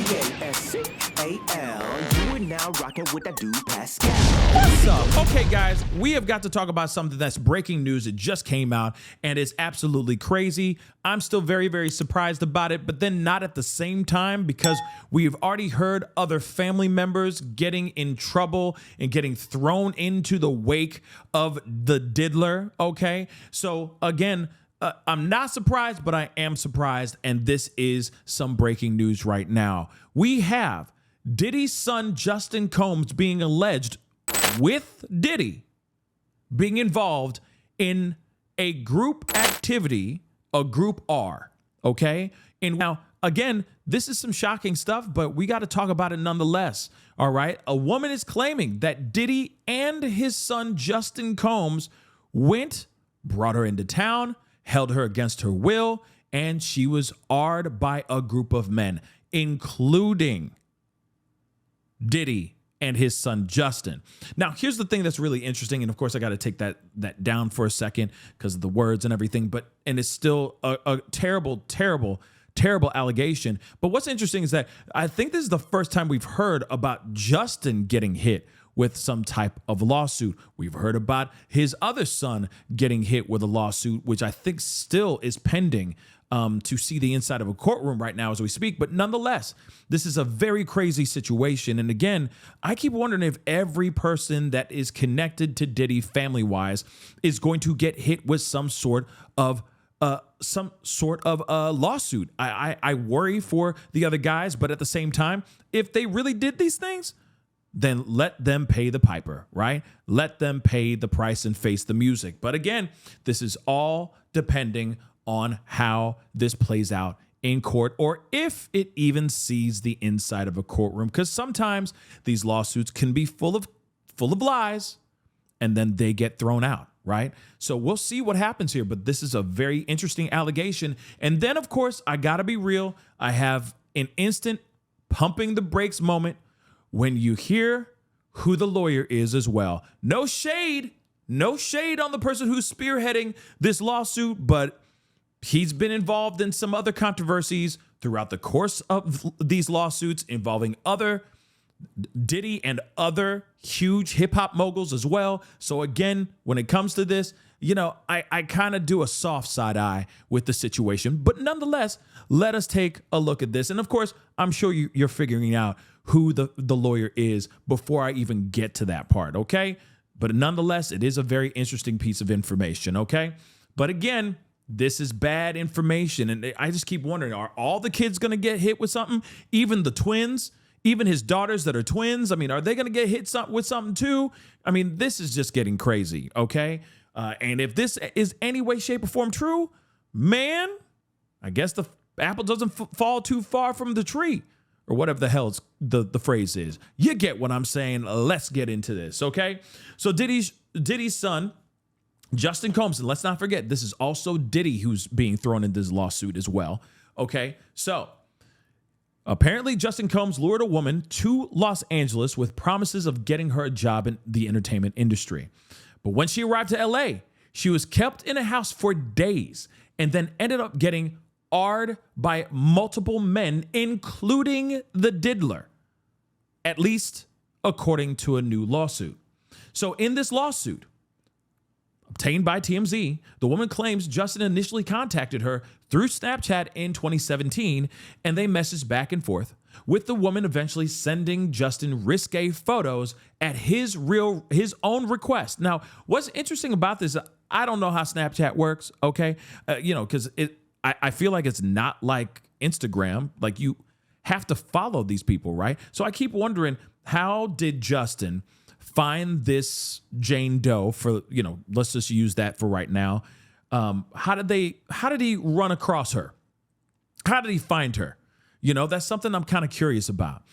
Pascal. You are now rocking with that dude, Pascal. What's up? Okay, guys, we have got to talk about something that's breaking news. It just came out, and it's absolutely crazy. I'm still very, very surprised about it, but then not at the same time, because we've already heard other family members getting in trouble and getting thrown into the wake of the diddler, okay? So, again, I'm not surprised, but I am surprised, and this is some breaking news right now. We have Diddy's son, Justin Combs, being alleged with Diddy being involved in a group activity, a group R, okay? And now, again, this is some shocking stuff, but we got to talk about it nonetheless, all right? A woman is claiming that Diddy and his son, Justin Combs, brought her into town, held her against her will, and she was R'd by a group of men, including Diddy and his son Justin. Now, here's the thing that's really interesting, and of course I got to take that down for a second because of the words and everything, and it's still a terrible allegation. But what's interesting is that I think this is the first time we've heard about Justin getting hit with some type of lawsuit. We've heard about his other son getting hit with a lawsuit, which I think still is pending to see the inside of a courtroom right now as we speak. But nonetheless, this is a very crazy situation. And again, I keep wondering if every person that is connected to Diddy family-wise is going to get hit with some sort of lawsuit. I worry for the other guys, but at the same time, if they really did these things, then let them pay the piper, right? Let them pay the price and face the music. But again, this is all depending on how this plays out in court, or if it even sees the inside of a courtroom, because sometimes these lawsuits can be full of lies, and then they get thrown out, right? So we'll see what happens here, but this is a very interesting allegation. And then, of course, I gotta be real. I have an instant pumping the brakes moment when you hear who the lawyer is as well. No shade on the person who's spearheading this lawsuit, but he's been involved in some other controversies throughout the course of these lawsuits involving other Diddy and other huge hip hop moguls as well. So again, when it comes to this, I kind of do a soft side eye with the situation, but nonetheless, let us take a look at this. And of course, I'm sure you're figuring out who the lawyer is before I even get to that part, okay? But nonetheless, it is a very interesting piece of information, okay? But again, this is bad information, and I just keep wondering, are all the kids going to get hit with something? Even the twins? Even his daughters that are twins? I mean, are they going to get hit with something too? I mean, this is just getting crazy, okay? And if this is any way, shape, or form true, man, I guess the apple doesn't fall too far from the tree, or whatever the hell the phrase is. You get what I'm saying. Let's get into this, okay? So Diddy's son, Justin Combs, and let's not forget, this is also Diddy who's being thrown in this lawsuit as well, okay? So apparently Justin Combs lured a woman to Los Angeles with promises of getting her a job in the entertainment industry. But when she arrived to LA, she was kept in a house for days and then ended up getting R'd by multiple men, including the diddler, at least according to a new lawsuit. So in this lawsuit, obtained by TMZ, the woman claims Justin initially contacted her through Snapchat in 2017, and they messaged back and forth, with the woman eventually sending Justin risque photos at his own request. Now, what's interesting about this, I don't know how Snapchat works, okay? Because I feel like it's not like Instagram. Like, you have to follow these people, right? So I keep wondering, how did Justin find this Jane Doe for, let's just use that for right now. How did he run across her? How did he find her? That's something I'm kind of curious about,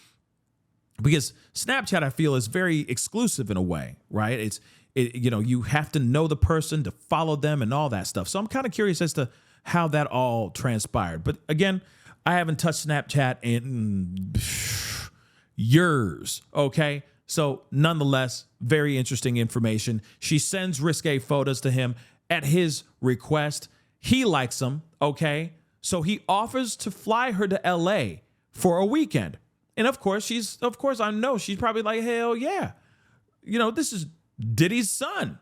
because Snapchat, I feel, is very exclusive in a way, right? You have to know the person to follow them and all that stuff. So I'm kind of curious as to how that all transpired. But again, I haven't touched Snapchat in years, okay? So nonetheless, very interesting information. She sends risque photos to him at his request. He likes them, okay? So he offers to fly her to LA for a weekend. And of course, I know she's probably like, hell yeah. This is Diddy's son.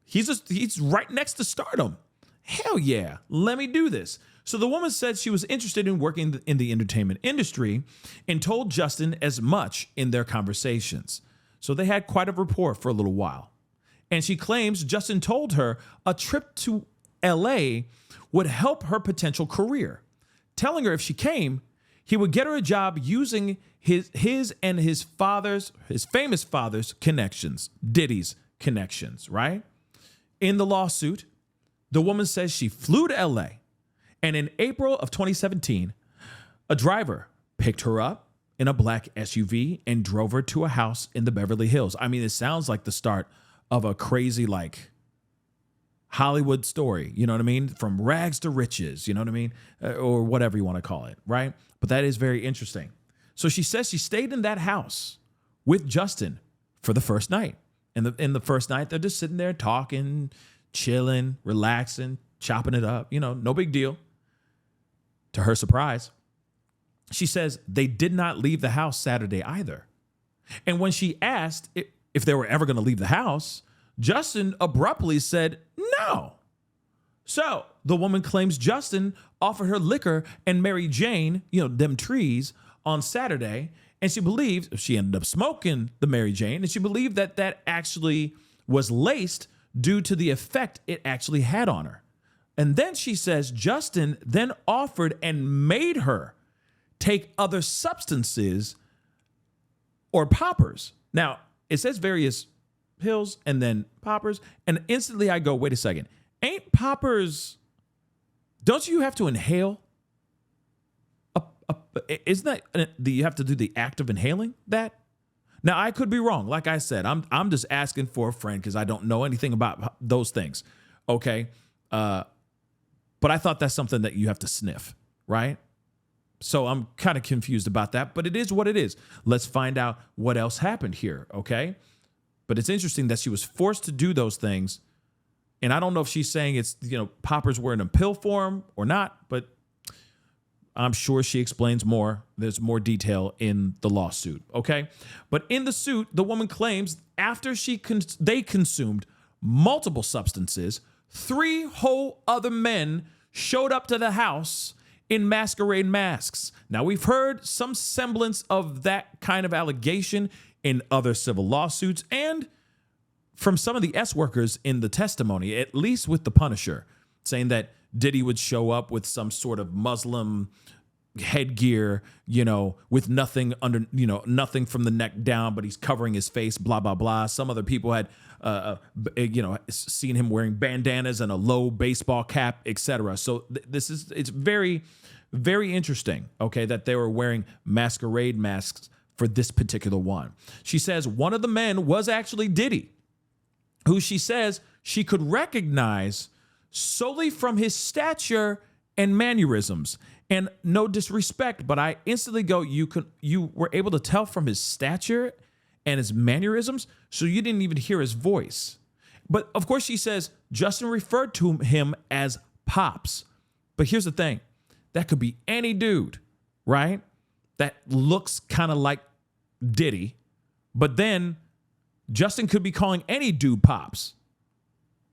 He's right next to stardom. Hell yeah, let me do this. So the woman said she was interested in working in the entertainment industry and told Justin as much in their conversations. So they had quite a rapport for a little while. And she claims Justin told her a trip to LA would help her potential career, telling her if she came, he would get her a job using his and his famous father's connections, Diddy's connections, right? In the lawsuit, the woman says she flew to LA, and in April of 2017, a driver picked her up in a black SUV and drove her to a house in the Beverly Hills. I mean, it sounds like the start of a crazy, like, Hollywood story, you know what I mean? From rags to riches, you know what I mean? Or whatever you want to call it, right? But that is very interesting. So she says she stayed in that house with Justin for the first night. And in the first night, they're just sitting there talking, chilling, relaxing, chopping it up, no big deal. To her surprise, she says they did not leave the house Saturday either. And when she asked if they were ever going to leave the house, Justin abruptly said no. So the woman claims Justin offered her liquor and Mary Jane, them trees, on Saturday. And she believed she ended up smoking the Mary Jane. And she believed that actually was laced due to the effect it actually had on her. And then she says Justin then offered and made her take other substances or poppers. Now, it says various pills and then poppers. And instantly I go, wait a second. Ain't poppers, don't you have to inhale? Isn't that, you have to do the act of inhaling that? Now, I could be wrong. Like I said, I'm just asking for a friend because I don't know anything about those things. Okay. But I thought that's something that you have to sniff, right? So I'm kind of confused about that, but it is what it is. Let's find out what else happened here, okay? But it's interesting that she was forced to do those things. And I don't know if she's saying it's, poppers were in a pill form or not, but I'm sure she explains more. There's more detail in the lawsuit, okay? But in the suit, the woman claims after they consumed multiple substances, 3 whole other men showed up to the house in masquerade masks. Now, we've heard some semblance of that kind of allegation in other civil lawsuits and from some of the S workers in the testimony, at least with the Punisher, saying that Diddy would show up with some sort of Muslim headgear, with nothing under, nothing from the neck down, but he's covering his face, blah, blah, blah. Some other people had, seen him wearing bandanas and a low baseball cap, etc. So it's very, very interesting, okay, that they were wearing masquerade masks for this particular one. She says one of the men was actually Diddy, who she says she could recognize solely from his stature and mannerisms. And no disrespect, but I instantly go, you were able to tell from his stature and his mannerisms, so you didn't even hear his voice. But of course, she says Justin referred to him as Pops. But here's the thing. That could be any dude, right? That looks kind of like Diddy. But then Justin could be calling any dude Pops.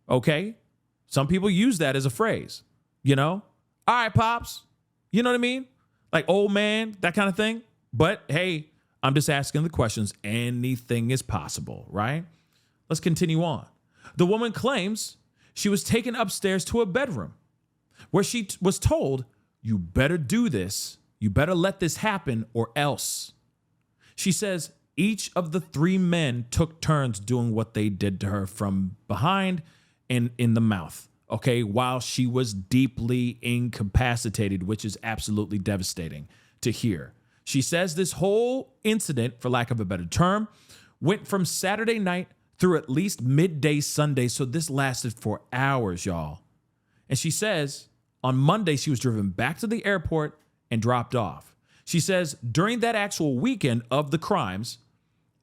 Okay? Some people use that as a phrase, All right, Pops. You know what I mean? Like old man, that kind of thing. But hey, I'm just asking the questions. Anything is possible, right? Let's continue on. The woman claims she was taken upstairs to a bedroom where she was told, you better do this. You better let this happen or else. She says each of the 3 men took turns doing what they did to her from behind and in the mouth. Okay, while she was deeply incapacitated, which is absolutely devastating to hear. She says this whole incident, for lack of a better term, went from Saturday night through at least midday Sunday. So this lasted for hours, y'all. And she says on Monday, she was driven back to the airport and dropped off. She says during that actual weekend of the crimes,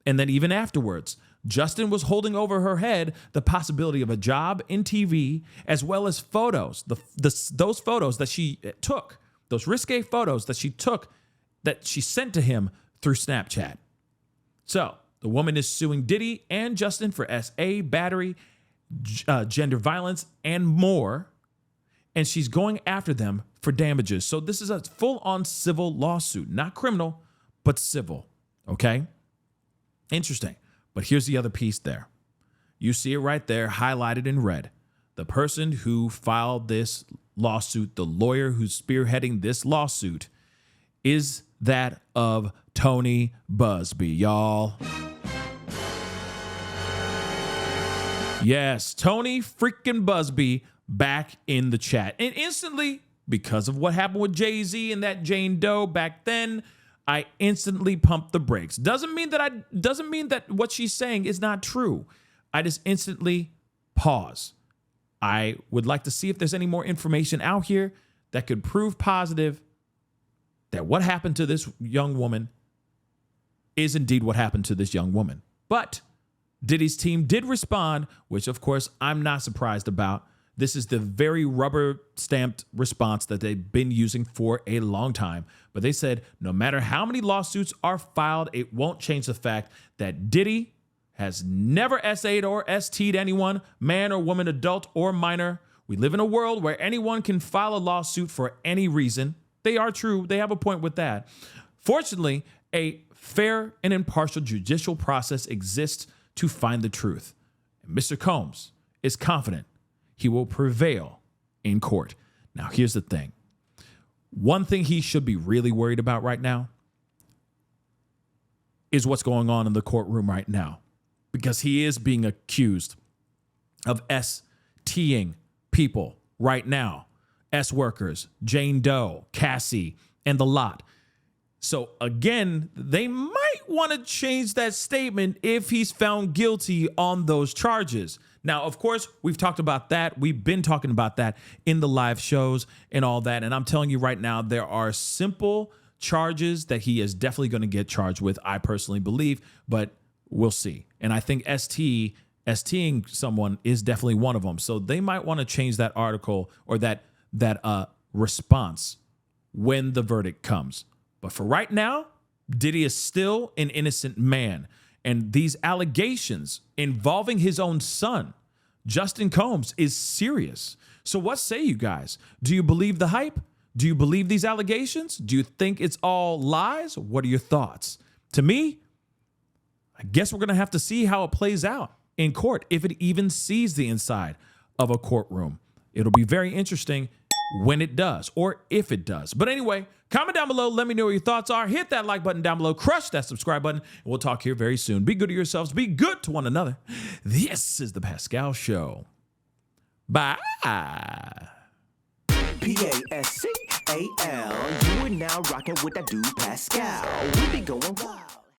and then even afterwards, Justin was holding over her head the possibility of a job in TV, as well as photos, those photos that she took, those risque photos that she took that she sent to him through Snapchat. So the woman is suing Diddy and Justin for SA, battery, gender violence, and more. And she's going after them for damages. So this is a full-on civil lawsuit, not criminal, but civil. Okay? Interesting. But here's the other piece there. You see it right there, highlighted in red. The person who filed this lawsuit, the lawyer who's spearheading this lawsuit, is that of Tony Busby, y'all. Yes, Tony freaking Busby back in the chat. And instantly, because of what happened with Jay-Z and that Jane Doe back then, I instantly pumped the brakes. Doesn't mean that what she's saying is not true. I just instantly pause. I would like to see if there's any more information out here that could prove positive that what happened to this young woman is indeed what happened to this young woman. But Diddy's team did respond, which of course I'm not surprised about. This is the very rubber-stamped response that they've been using for a long time. But they said no matter how many lawsuits are filed, it won't change the fact that Diddy has never SA'd or ST'd anyone, man or woman, adult or minor. We live in a world where anyone can file a lawsuit for any reason. They are true. They have a point with that. Fortunately, a fair and impartial judicial process exists to find the truth. And Mr. Combs is confident he will prevail in court. Now, here's the thing. One thing he should be really worried about right now is what's going on in the courtroom right now, because he is being accused of STing people right now. S workers, Jane Doe, Cassie, and the lot. So again, they might want to change that statement if he's found guilty on those charges. Now, of course, we've talked about that. We've been talking about that in the live shows and all that. And I'm telling you right now, there are simple charges that he is definitely going to get charged with, I personally believe, but we'll see. And I think STing someone is definitely one of them. So they might want to change that article or that response when the verdict comes. But for right now, Diddy is still an innocent man. And these allegations involving his own son, Justin Combs, is serious. So what say you guys? Do you believe the hype? Do you believe these allegations? Do you think it's all lies? What are your thoughts? To me, I guess we're going to have to see how it plays out in court, if it even sees the inside of a courtroom. It'll be very interesting when it does, or if it does. But anyway, comment down below. Let me know what your thoughts are. Hit that like button down below. Crush that subscribe button. And we'll talk here very soon. Be good to yourselves. Be good to one another. This is The Pascal Show. Bye. Pascal. You are now rocking with that dude Pascal. We be going wild.